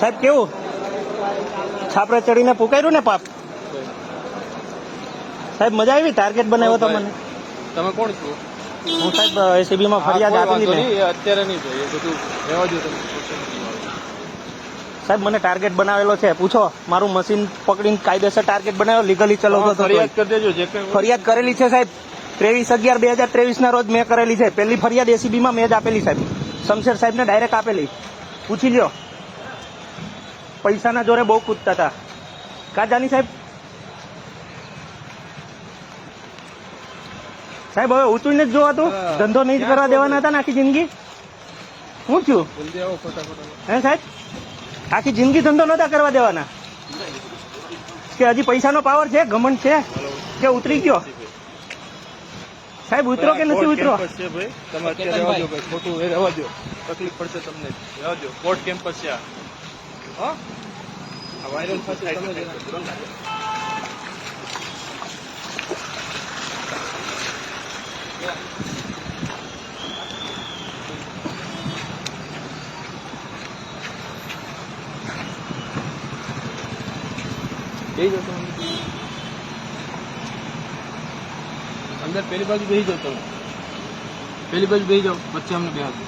સાહેબ કેવું છાપરે ચડીને પુકાર્યું ને પાપ? સાહેબ મજા આવી? ટાર્ગેટ બનાવ્યો તો મને. તમે કોણ છો? હું સાહેબ એસીબી માં ફરિયાદ આપેલી મેં. અત્યારે નહીં જોઈએ, બધું રહેવા દો તમે. સાહેબ મને ટાર્ગેટ બનાવેલો છે, પૂછો. મારું મશીન પકડીને કાયદેસર ટાર્ગેટ બનાવ્યો, લીગલી ચલાવતો હતો. ફરિયાદ કરી દેજો. જે કંઈ ફરિયાદ કરેલી છે સાહેબ, 23/11/2023 ના રોજ મેં કરેલી છે. પહેલી ફરિયાદ એસીબી માં મેં જ આપેલી સાહેબ, શમશેર સાહેબ ને ડાયરેક્ટ આપેલી. પૂછી લ્યો. પૈસાના જોરે બહુ કૂદતા હતા. કા જાની સાહેબ? સાહેબ હવે ઊંચું જ જોવા તું, ધંધો નહીં જ કરવા દેવાના હતા ને આખી જિંદગી? શું થયું જલ્દી આવો ફટાફટ. હે સાહેબ? આખી જિંદગી ધંધો નતા કરવા દેવાના કે હજી પૈસાનો પાવર છે, ઘમંડ છે કે ઉતરી ગયો? સાહેબ ઉતરો કે નથી ઉતરો? તમે અત્યારે રહેવા દો, ખોટું રહેવા દો, તકલીફ પડશે તમને. રહેવા દો, કોર્ટ કેમ્પસ છે આ વાયરલ થશે. તમે બેસી જાઓ. તમે અંદર પેલી બાજુ બેસી જાઓ. તમે પેલી બાજુ બેસી જાઓ, વચ્ચે અમને બેસા દો.